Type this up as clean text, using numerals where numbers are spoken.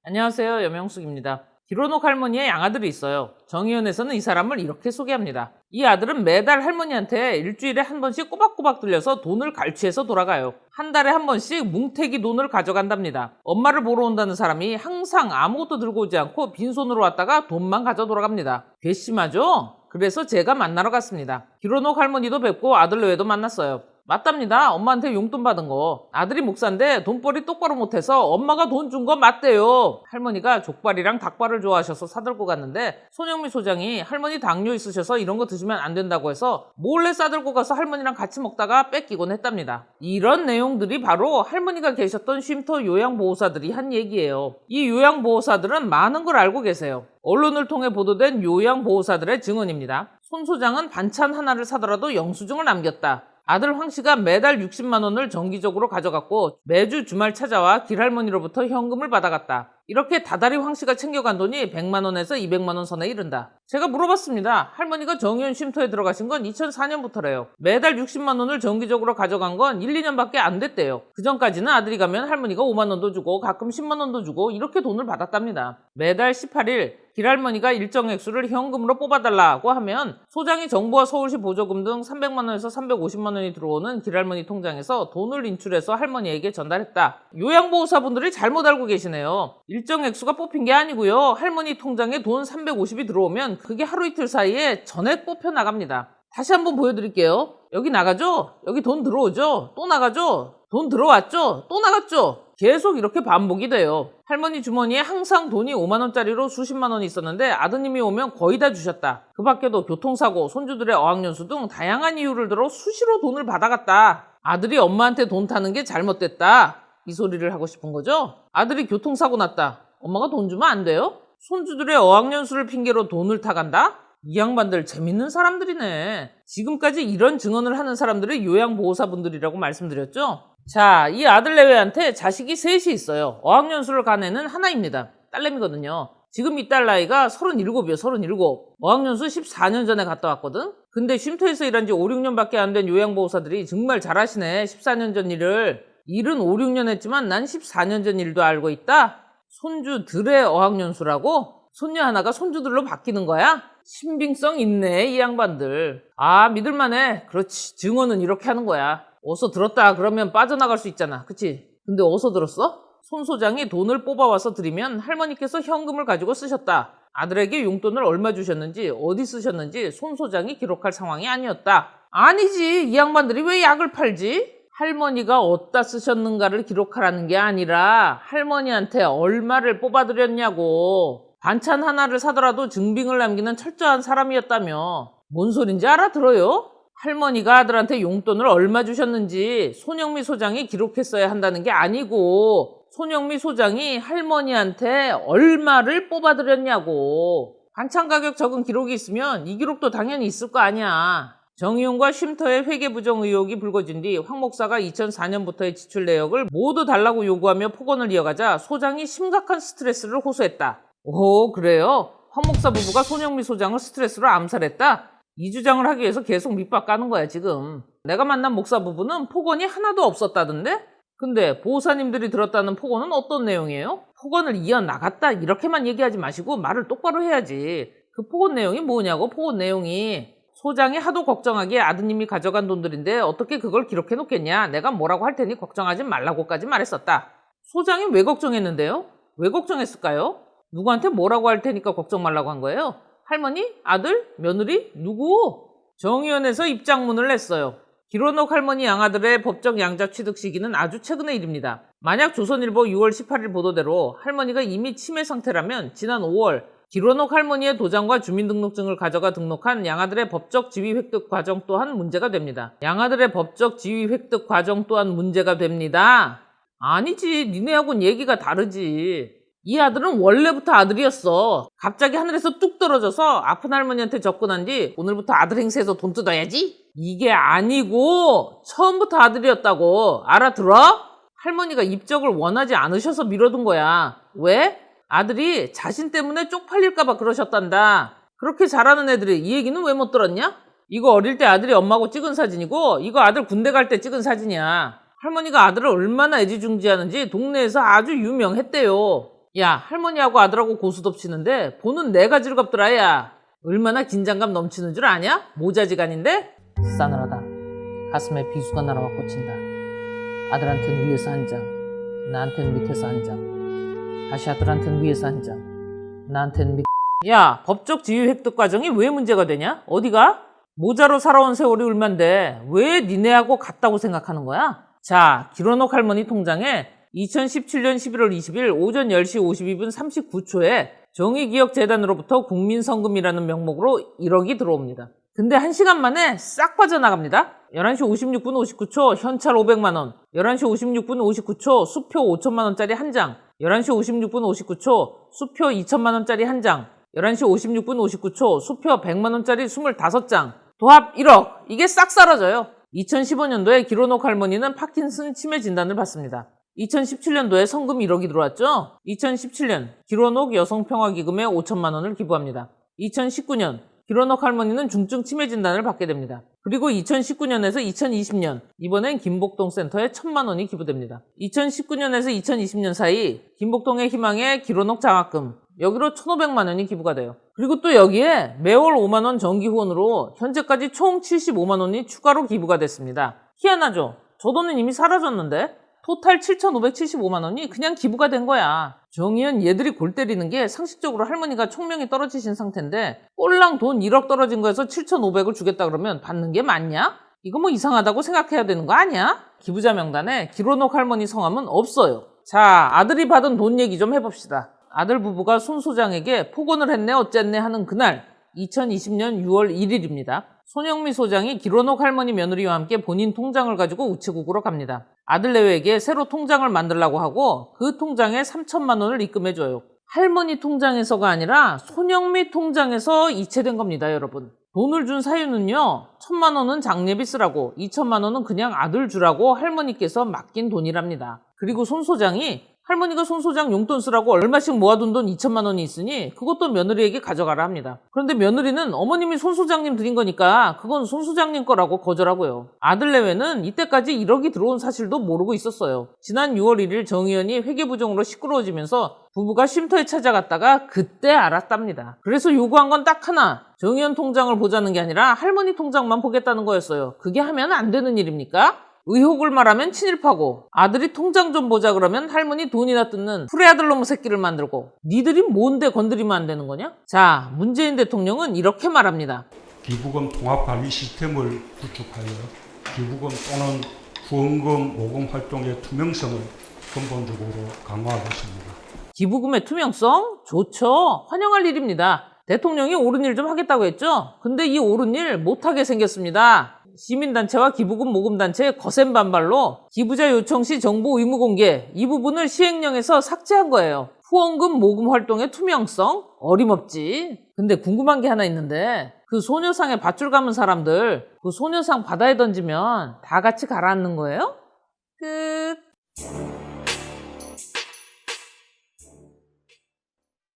안녕하세요, 염영숙입니다. 기로녹 할머니의 양아들이 있어요. 정의원에서는 이 사람을 이렇게 소개합니다. 이 아들은 매달 할머니한테 일주일에 한 번씩 꼬박꼬박 들려서 돈을 갈취해서 돌아가요. 한 달에 한 번씩 뭉태기 돈을 가져간답니다. 엄마를 보러 온다는 사람이 항상 아무것도 들고 오지 않고 빈손으로 왔다가 돈만 가져 돌아갑니다. 괘씸하죠? 그래서 제가 만나러 갔습니다. 기로녹 할머니도 뵙고 아들 외에도 만났어요. 맞답니다. 엄마한테 용돈 받은 거. 아들이 목사인데 돈벌이 똑바로 못해서 엄마가 돈 준 거 맞대요. 할머니가 족발이랑 닭발을 좋아하셔서 사들고 갔는데 손영미 소장이 할머니 당뇨 있으셔서 이런 거 드시면 안 된다고 해서 몰래 싸들고 가서 할머니랑 같이 먹다가 뺏기곤 했답니다. 이런 내용들이 바로 할머니가 계셨던 쉼터 요양보호사들이 한 얘기예요. 이 요양보호사들은 많은 걸 알고 계세요. 언론을 통해 보도된 요양보호사들의 증언입니다. 손 소장은 반찬 하나를 사더라도 영수증을 남겼다. 아들 황 씨가 매달 60만 원을 정기적으로 가져갔고 매주 주말 찾아와 길할머니로부터 현금을 받아갔다. 이렇게 다달이 황 씨가 챙겨간 돈이 100만 원에서 200만 원 선에 이른다. 제가 물어봤습니다. 할머니가 정의원 쉼터에 들어가신 건 2004년부터래요. 매달 60만 원을 정기적으로 가져간 건 1, 2년밖에 안 됐대요. 그전까지는 아들이 가면 할머니가 5만 원도 주고 가끔 10만 원도 주고 이렇게 돈을 받았답니다. 매달 18일 길할머니가 일정 액수를 현금으로 뽑아달라고 하면 소장이 정부와 서울시 보조금 등 300만 원에서 350만 원이 들어오는 길할머니 통장에서 돈을 인출해서 할머니에게 전달했다. 요양보호사분들이 잘못 알고 계시네요. 일정 액수가 뽑힌 게 아니고요. 할머니 통장에 돈 350이 들어오면 그게 하루 이틀 사이에 전액 뽑혀 나갑니다. 다시 한번 보여드릴게요. 여기 나가죠? 여기 돈 들어오죠? 또 나가죠? 돈 들어왔죠? 또 나갔죠? 계속 이렇게 반복이 돼요. 할머니 주머니에 항상 돈이 5만 원짜리로 수십만 원이 있었는데 아드님이 오면 거의 다 주셨다. 그 밖에도 교통사고, 손주들의 어학연수 등 다양한 이유를 들어 수시로 돈을 받아갔다. 아들이 엄마한테 돈 타는 게 잘못됐다. 이 소리를 하고 싶은 거죠? 아들이 교통사고 났다. 엄마가 돈 주면 안 돼요? 손주들의 어학연수를 핑계로 돈을 타간다? 이 양반들 재밌는 사람들이네. 지금까지 이런 증언을 하는 사람들이 요양보호사분들이라고 말씀드렸죠? 자, 이 아들 내외한테 자식이 셋이 있어요. 어학연수를 간 애는 하나입니다. 딸내미거든요. 지금 이 딸 나이가 37이요, 37. 어학연수 14년 전에 갔다 왔거든? 근데 쉼터에서 일한 지 5, 6년밖에 안 된 요양보호사들이 정말 잘하시네. 14년 전 일을. 일은 5, 6년 했지만 난 14년 전 일도 알고 있다? 손주들의 어학연수라고? 손녀 하나가 손주들로 바뀌는 거야? 신빙성 있네, 이 양반들. 아, 믿을만해. 그렇지, 증언은 이렇게 하는 거야. 어서 들었다 그러면 빠져나갈 수 있잖아. 그치? 근데 어서 들었어? 손 소장이 돈을 뽑아와서 드리면 할머니께서 현금을 가지고 쓰셨다. 아들에게 용돈을 얼마 주셨는지 어디 쓰셨는지 손 소장이 기록할 상황이 아니었다. 아니지, 이 양반들이 왜 약을 팔지? 할머니가 어디다 쓰셨는가를 기록하라는 게 아니라 할머니한테 얼마를 뽑아드렸냐고. 반찬 하나를 사더라도 증빙을 남기는 철저한 사람이었다며. 뭔 소린지 알아들어요? 할머니가 아들한테 용돈을 얼마 주셨는지 손영미 소장이 기록했어야 한다는 게 아니고 손영미 소장이 할머니한테 얼마를 뽑아드렸냐고. 반찬 가격 적은 기록이 있으면 이 기록도 당연히 있을 거 아니야. 정의용과 쉼터의 회계부정 의혹이 불거진 뒤 황 목사가 2004년부터의 지출 내역을 모두 달라고 요구하며 폭언을 이어가자 소장이 심각한 스트레스를 호소했다. 오, 그래요? 황 목사 부부가 손영미 소장을 스트레스로 암살했다? 이 주장을 하기 위해서 계속 밑밥 까는 거야, 지금. 내가 만난 목사 부부는 폭언이 하나도 없었다던데? 근데 보호사님들이 들었다는 폭언은 어떤 내용이에요? 폭언을 이어나갔다 이렇게만 얘기하지 마시고 말을 똑바로 해야지. 그 폭언 내용이 뭐냐고, 폭언 내용이. 소장이 하도 걱정하기에 아드님이 가져간 돈들인데 어떻게 그걸 기록해 놓겠냐. 내가 뭐라고 할 테니 걱정하지 말라고까지 말했었다. 소장이 왜 걱정했는데요? 왜 걱정했을까요? 누구한테 뭐라고 할 테니까 걱정 말라고 한 거예요? 할머니? 아들? 며느리? 누구? 정의원에서 입장문을 냈어요. 기로녹 할머니 양아들의 법적 양자 취득 시기는 아주 최근의 일입니다. 만약 조선일보 6월 18일 보도대로 할머니가 이미 치매 상태라면 지난 5월 기로녹 할머니의 도장과 주민등록증을 가져가 등록한 양아들의 법적 지위 획득 과정 또한 문제가 됩니다. 양아들의 법적 지위 획득 과정 또한 문제가 됩니다. 아니지, 니네하고는 얘기가 다르지. 이 아들은 원래부터 아들이었어. 갑자기 하늘에서 뚝 떨어져서 아픈 할머니한테 접근한 뒤 오늘부터 아들 행세해서 돈 뜯어야지? 이게 아니고 처음부터 아들이었다고. 알아들어? 할머니가 입적을 원하지 않으셔서 미뤄둔 거야. 왜? 아들이 자신 때문에 쪽팔릴까봐 그러셨단다. 그렇게 잘하는 애들이 이 얘기는 왜 못 들었냐? 이거 어릴 때 아들이 엄마하고 찍은 사진이고 이거 아들 군대 갈 때 찍은 사진이야. 할머니가 아들을 얼마나 애지중지하는지 동네에서 아주 유명했대요. 야, 할머니하고 아들하고 고스톱치는데 보는 내가 즐겁더라. 야, 얼마나 긴장감 넘치는 줄 아냐? 모자지간인데? 싸늘하다. 가슴에 비수가 날아와 꽂힌다. 아들한텐 위에서 한 장, 나한텐 밑에서 한 장, 다시 아들한텐 위에서 한 장, 나한텐 야, 법적 지위 획득 과정이 왜 문제가 되냐? 어디가? 모자로 살아온 세월이 얼만데 왜 니네하고 같다고 생각하는 거야? 자, 기론옥 할머니 통장에 2017년 11월 20일 오전 10시 52분 39초에 정의기억재단으로부터 국민성금이라는 명목으로 1억이 들어옵니다. 근데 1시간 만에 싹 빠져나갑니다. 11시 56분 59초 현찰 500만원, 11시 56분 59초 수표 5천만원짜리 한 장, 11시 56분 59초 수표 2천만원짜리 한 장, 11시 56분 59초 수표 100만원짜리 25장, 도합 1억. 이게 싹 사라져요. 2015년도에 기론옥 할머니는 파킨슨 치매 진단을 받습니다. 2017년도에 성금 1억이 들어왔죠? 2017년 기론옥 여성평화기금에 5천만 원을 기부합니다. 2019년 기론옥 할머니는 중증 치매 진단을 받게 됩니다. 그리고 2019년에서 2020년 이번엔 김복동 센터에 1,000만 원이 기부됩니다. 2019년에서 2020년 사이 김복동의 희망에 기론옥 장학금 여기로 1,500만 원이 기부가 돼요. 그리고 또 여기에 매월 5만 원 정기 후원으로 현재까지 총 75만 원이 추가로 기부가 됐습니다. 희한하죠? 저 돈은 이미 사라졌는데 토탈 7,575만 원이 그냥 기부가 된 거야. 정의연 얘들이 골 때리는 게 상식적으로 할머니가 총명이 떨어지신 상태인데 꼴랑 돈 1억 떨어진 거에서 7,500을 주겠다 그러면 받는 게 맞냐? 이거 뭐 이상하다고 생각해야 되는 거 아니야? 기부자 명단에 기론옥 할머니 성함은 없어요. 자, 아들이 받은 돈 얘기 좀 해봅시다. 아들 부부가 손 소장에게 폭언을 했네 어쨌네 하는 그날 2020년 6월 1일입니다. 손영미 소장이 기론옥 할머니 며느리와 함께 본인 통장을 가지고 우체국으로 갑니다. 아들 내외에게 새로 통장을 만들라고 하고 그 통장에 3천만 원을 입금해줘요. 할머니 통장에서가 아니라 손영미 통장에서 이체된 겁니다, 여러분. 돈을 준 사유는요, 1,000만 원은 장례비 쓰라고 2천만 원은 그냥 아들 주라고 할머니께서 맡긴 돈이랍니다. 그리고 손 소장이 할머니가 손 소장 용돈 쓰라고 얼마씩 모아둔 돈 2천만 원이 있으니 그것도 며느리에게 가져가라 합니다. 그런데 며느리는 어머님이 손 소장님 드린 거니까 그건 손 소장님 거라고 거절하고요. 아들 내외는 이때까지 1억이 들어온 사실도 모르고 있었어요. 지난 6월 1일 정의연이 회계부정으로 시끄러워지면서 부부가 쉼터에 찾아갔다가 그때 알았답니다. 그래서 요구한 건 딱 하나. 정의연 통장을 보자는 게 아니라 할머니 통장만 보겠다는 거였어요. 그게 하면 안 되는 일입니까? 의혹을 말하면 친일파고 아들이 통장 좀 보자 그러면 할머니 돈이나 뜯는 풀의 놈의 새끼를 만들고 니들이 뭔데 건드리면 안 되는 거냐? 자, 문재인 대통령은 이렇게 말합니다. 기부금 통합관리 시스템을 구축하여 기부금 또는 후원금 모금 활동의 투명성을 근본적으로 강화하겠습니다. 기부금의 투명성? 좋죠. 환영할 일입니다. 대통령이 옳은 일 좀 하겠다고 했죠? 근데 이 옳은 일 못하게 생겼습니다. 시민단체와 기부금 모금단체의 거센 반발로 기부자 요청 시 정보 의무 공개 이 부분을 시행령에서 삭제한 거예요. 후원금 모금 활동의 투명성? 어림없지. 근데 궁금한 게 하나 있는데 그 소녀상에 밧줄 감은 사람들 그 소녀상 바다에 던지면 다 같이 가라앉는 거예요? 끝.